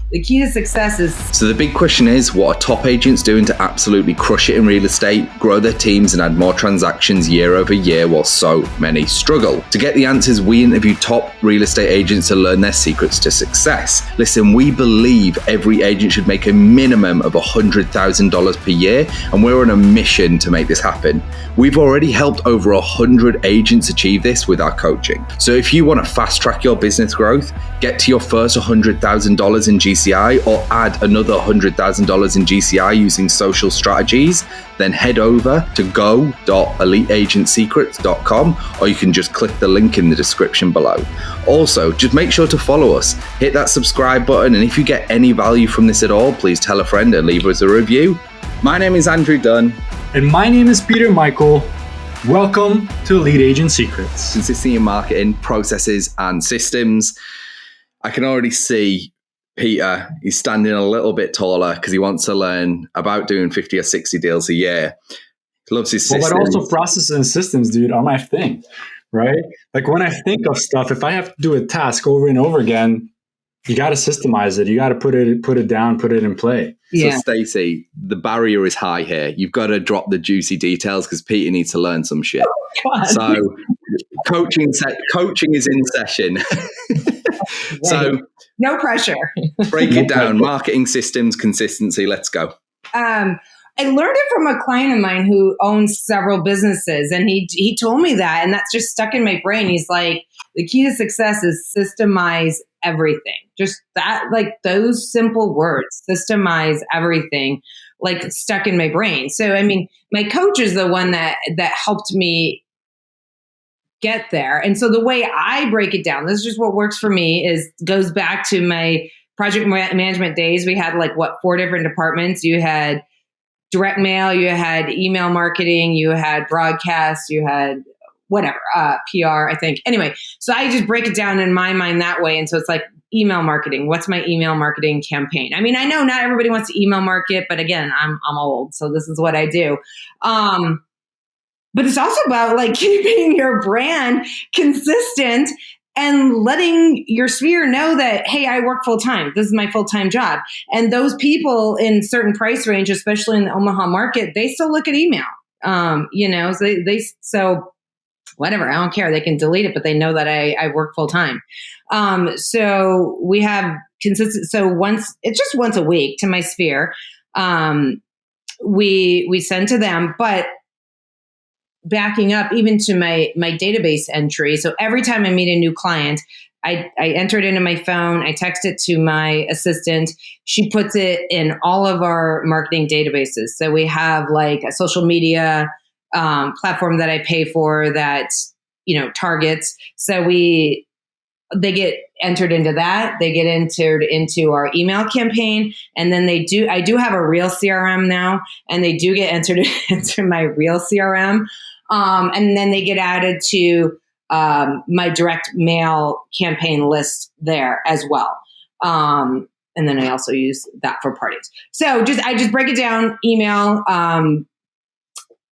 the key to success is... So the big question is, what are top agents doing to absolutely crush it in real estate, grow their teams and add more transactions year over year while so many struggle? To get the answers, we interview top real estate agents to learn their secrets to success. Listen, we believe every agent should make a minimum of $100,000 per year, and we're on a mission to make this happen. We've already helped over 100 agents achieve this with our coaching. So if you want to fast track your business growth, get to your first $100,000 in GCI or add another $100,000 in GCI using social strategies, then head over to go.eliteagentsecrets.com, or you can just click the link in the description below. Also, just make sure to follow us, hit that subscribe button, and if you get any value from this at all, please tell a friend and leave us a review. My name is Andrew Dunn. And my name is Peter Michael. Welcome to Elite Agent Secrets. Consisting in marketing, processes, and systems. I can already see Peter, he's standing a little bit taller because he wants to learn about doing 50 or 60 deals a year. He loves his systems. But also processes and systems, dude, are my thing, right? Like when I think of stuff, if I have to do a task over and over again, you got to systemize it. You got to put it down, put it in play. Yeah. So Stacey, the barrier is high here. You've got to drop the juicy details because Peter needs to learn some shit. So coaching is in session. So no pressure. Break it down. Marketing, systems, consistency. Let's go. I learned it from a client of mine who owns several businesses, and he told me that, and that's just stuck in my brain. He's like, the key to success is systemize everything. Just that, like those simple words, systemize everything, like stuck in my brain. So, I mean, my coach is the one that helped me get there. And so the way I break it down, this is just what works for me, goes back to my project management days. We had 4 different departments. You had direct mail, you had email marketing, you had broadcast, you had whatever, PR, I think. Anyway, so I just break it down in my mind that way. And so it's like email marketing. What's my email marketing campaign? I mean, I know not everybody wants to email market, but again, I'm old, so this is what I do. But it's also about keeping your brand consistent and letting your sphere know that, hey, I work full time. This is my full-time job. And those people in certain price range, especially in the Omaha market, they still look at email. So whatever, I don't care. They can delete it, but they know that I work full time. So we have consistent. So it's just once a week to my sphere. We send to them, but backing up even to my database entry. So every time I meet a new client, I enter it into my phone. I text it to my assistant. She puts it in all of our marketing databases. So we have a social media platform that I pay for that, targets. So they get entered into that. They get entered into our email campaign. And then I do have a real CRM now, and they do get entered into my real CRM. And then they get added to my direct mail campaign list there as well. And then I also use that for parties. So I just break it down, email.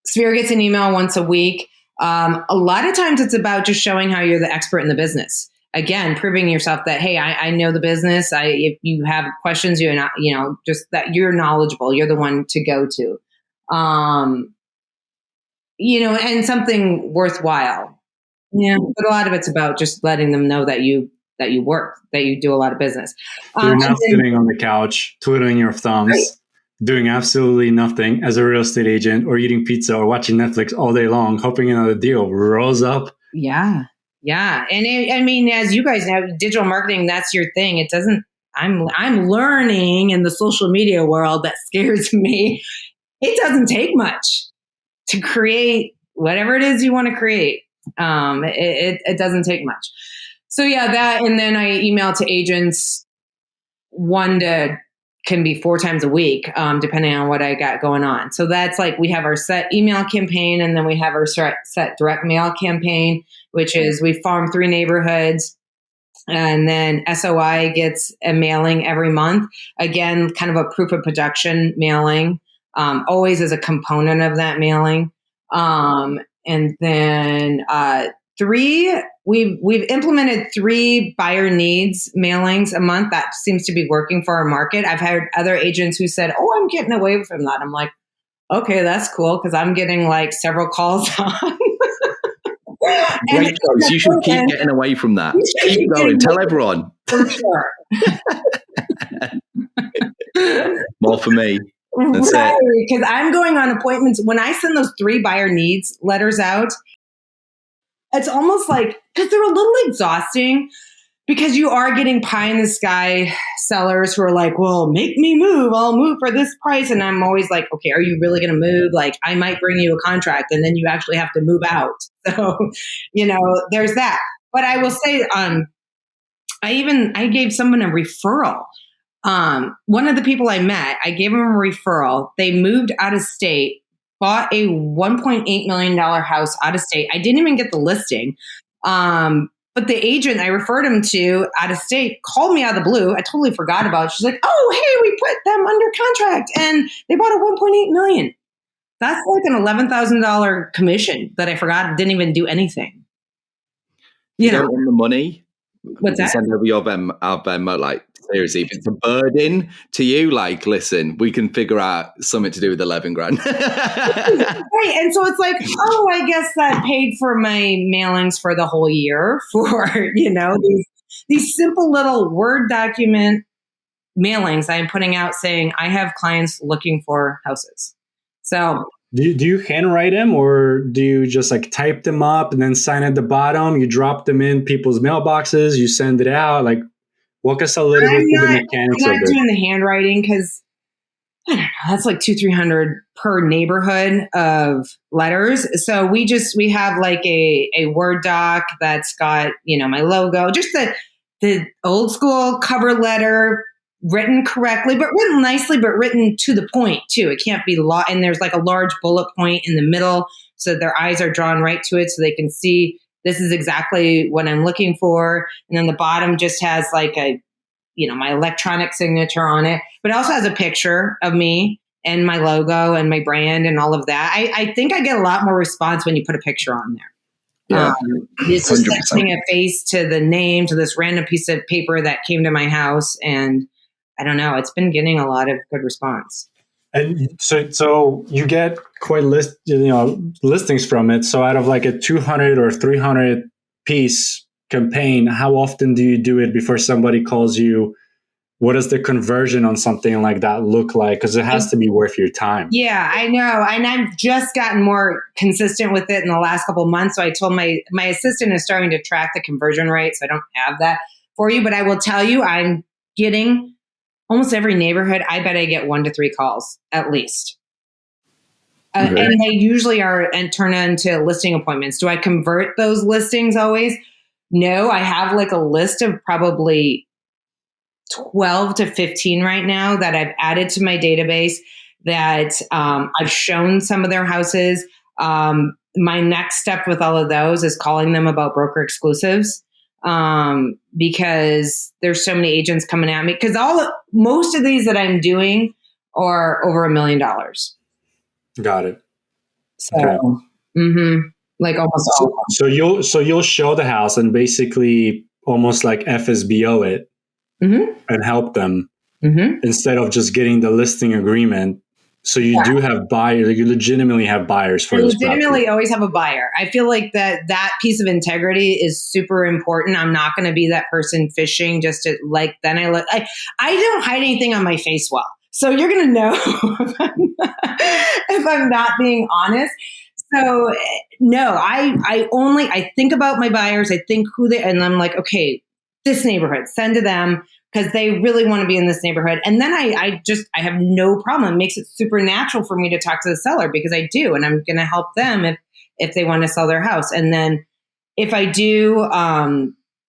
Sphere gets an email once a week. A lot of times it's about just showing how you're the expert in the business. Again, proving yourself that, hey, I know the business. If you have questions, you're not, just that you're knowledgeable. You're the one to go to. And something worthwhile. Yeah, but a lot of it's about just letting them know that you work, that you do a lot of business. You're not sitting on the couch, twiddling your thumbs, right, doing absolutely nothing as a real estate agent, or eating pizza or watching Netflix all day long, hoping another deal rolls up. Yeah. Yeah. And as you guys know, digital marketing, that's your thing. It doesn't, I'm learning in the social media world that scares me. It doesn't take much to create whatever it is you want to create. It doesn't take much. So yeah, that, and then I email to agents can be 4 times a week, depending on what I got going on. So that's we have our set email campaign, and then we have our set direct mail campaign, which is we farm 3 neighborhoods, and then SOI gets a mailing every month. Again, kind of a proof of production mailing, always as a component of that mailing. And then we've implemented 3 buyer needs mailings a month. That seems to be working for our market. I've had other agents who said, "Oh, I'm getting away from that." I'm like, okay, that's cool, because I'm getting like several calls on. Great choice. You should keep getting away from that. Keep going. Tell everyone. For sure. More for me. That's Right, it. because I'm going on appointments. When I send those 3 buyer needs letters out, it's almost like, because they're a little exhausting, because you are getting pie in the sky sellers who are like, well, make me move. I'll move for this price. And I'm always like, okay, are you really going to move? Like, I might bring you a contract and then you actually have to move out. So, there's that. But I will say, I gave someone a referral. One of the people I met, I gave them a referral. They moved out of state, bought a $1.8 million house out of state. I didn't even get the listing. But the agent I referred him to out of state called me out of the blue. I totally forgot about it. She's like, oh, hey, we put them under contract and they bought a $1.8 million. That's like an $11,000 commission that I forgot, didn't even do anything. You don't want the money? What's that? Send over your Venmo, like, seriously, if it's a burden to you, like, listen, we can figure out something to do with 11 grand. Right. And so it's like, oh, I guess that paid for my mailings for the whole year for, these simple little Word document mailings I'm putting out saying I have clients looking for houses. So do you handwrite them, or do you just like type them up and then sign at the bottom? You drop them in people's mailboxes, you send it out. Like, walk us a little bit through the mechanics of it. I'm not doing the handwriting because I don't know, that's like $200-$300 per neighborhood of letters. So we have like a Word doc that's got, my logo, just the old school cover letter, written correctly, but written nicely, but written to the point too. It can't be and there's like a large bullet point in the middle so that their eyes are drawn right to it so they can see this is exactly what I'm looking for. And then the bottom just has like my electronic signature on it, but it also has a picture of me and my logo and my brand and all of that. I think I get a lot more response when you put a picture on there. Yeah, it's just like putting a face to the name, to this random piece of paper that came to my house. And I don't know, it's been getting a lot of good response. And so you get quite listings from it. So out of like a 200 or 300 piece campaign, how often do you do it before somebody calls you? What does the conversion on something like that look like? Because it has to be worth your time. Yeah, I know. And I've just gotten more consistent with it in the last couple of months. So I told my assistant is starting to track the conversion rate. So I don't have that for you. But I will tell you, I'm getting almost every neighborhood. I bet I get 1 to 3 calls at least. And they usually are and turn into listing appointments. Do I convert those listings always? No, I have like a list of probably 12 to 15 right now that I've added to my database that I've shown some of their houses. My next step with all of those is calling them about broker exclusives because there's so many agents coming at me because most of these that I'm doing are over $1 million. Got it. So, okay. Like almost all. So you'll show the house and basically almost like FSBO it. And help them instead of just getting the listing agreement. So you do have buyers. You legitimately have buyers for this. Legitimately always have a buyer. I feel like that piece of integrity is super important. I'm not going to be that person fishing just to like. Then I don't hide anything on my face well, so you're going to know if I'm not being honest. So no, I think about my buyers. I think and I'm like, okay, this neighborhood, send to them because they really want to be in this neighborhood. And then I have no problem. It makes it super natural for me to talk to the seller because I do, and I'm going to help them if they want to sell their house. And then if I do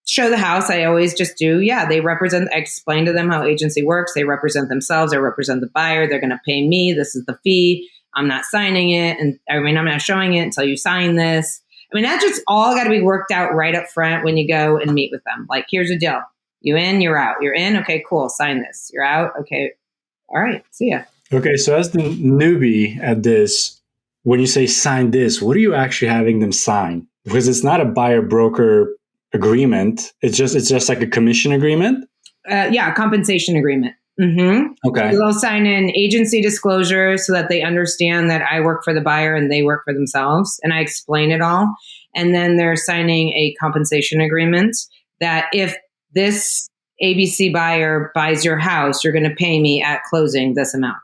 show the house, I always just do, I explain to them how agency works. They represent themselves. I represent the buyer. They're going to pay me. This is the fee. I'm not signing it. And I'm not showing it until you sign this. That's just all got to be worked out right up front when you go and meet with them. Like, here's the deal. You in, you're out. You're in. Okay, cool. Sign this. You're out. Okay. All right. See ya. Okay. So as the newbie at this, when you say sign this, what are you actually having them sign? because it's not a buyer broker agreement. It's just like a commission agreement. Yeah, compensation agreement. Mm-hmm. Okay. They'll sign in agency disclosure so that they understand that I work for the buyer and they work for themselves, and I explain it all. And then they're signing a compensation agreement that if this ABC buyer buys your house, you're going to pay me at closing this amount.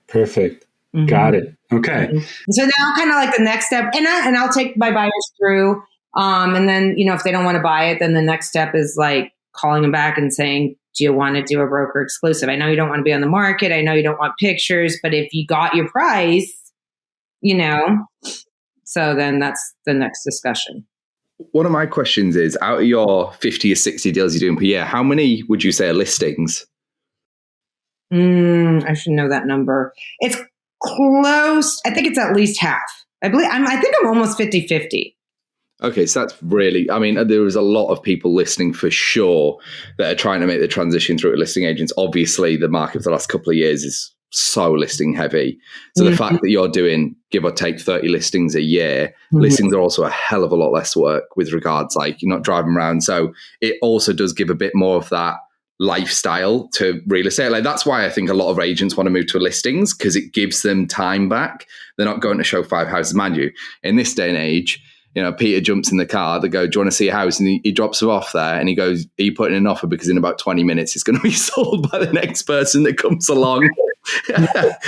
Perfect. Mm-hmm. Got it. Okay. Mm-hmm. So now kind of like the next step, and I'll take my buyers through. And then, if they don't want to buy it, then the next step is like calling them back and saying, do you want to do a broker exclusive? I know you don't want to be on the market. I know you don't want pictures, but if you got your price, so then that's the next discussion. One of my questions is, out of your 50 or 60 deals you're doing per year, how many would you say are listings? I should know that number. It's close. I think it's at least half. I think I'm almost 50-50. Okay, so that's really, there is a lot of people listening for sure that are trying to make the transition through to listing agents. Obviously, the market for the last couple of years is so listing heavy. So the fact that you're doing, give or take, 30 listings a year, listings are also a hell of a lot less work with regards, like you're not driving around. So it also does give a bit more of that lifestyle to real estate. Like that's why I think a lot of agents want to move to listings, because it gives them time back. They're not going to show 5 houses. Mind you, in this day and age, Peter jumps in the car, they go, do you want to see a house? And he drops it off there and he goes, are you putting in an offer? Because in about 20 minutes, it's going to be sold by the next person that comes along.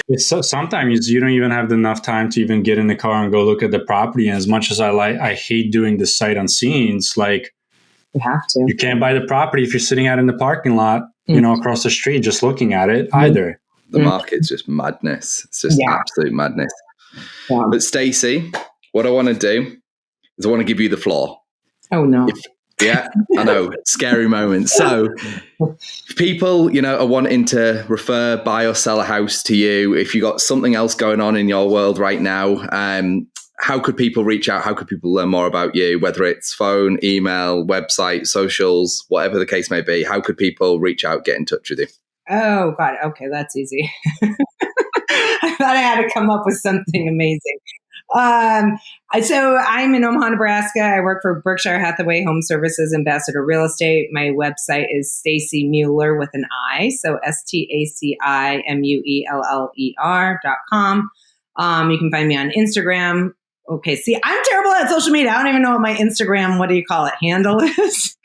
It's so sometimes you don't even have enough time to even get in the car and go look at the property. And as much as I hate doing the sight unseen, like you have to. You can't buy the property if you're sitting out in the parking lot, across the street, just looking at it either. The market's just madness. It's just absolute madness. Yeah. But Stacey, what I want to do is I want to give you the floor. Oh, no. I know. Scary moment. So if people, are wanting to refer, buy or sell a house to you, if you got something else going on in your world right now, how could people reach out? How could people learn more about you, whether it's phone, email, website, socials, whatever the case may be? How could people reach out, get in touch with you? Oh, God. Okay, that's easy. I thought I had to come up with something amazing. So I'm in Omaha, Nebraska. I work for Berkshire Hathaway Home Services, Ambassador Real Estate. My website is Stacey Mueller with an I. So STACIMUELLER.com. You can find me on Instagram. Okay. See, I'm terrible at social media. I don't even know what my Instagram, handle is.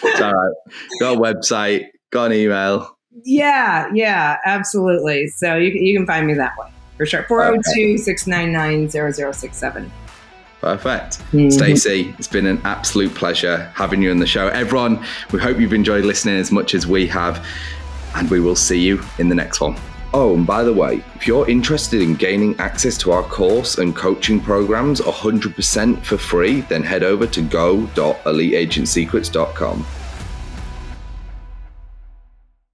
It's all right. Got a website, got an email. Yeah, absolutely. So you can find me that way. For sure. 402-699-0067. Perfect. Stacey, it's been an absolute pleasure having you on the show. Everyone, we hope you've enjoyed listening as much as we have, and we will see you in the next one. Oh, and by the way, if you're interested in gaining access to our course and coaching programs 100% for free, then head over to go.eliteagentsecrets.com.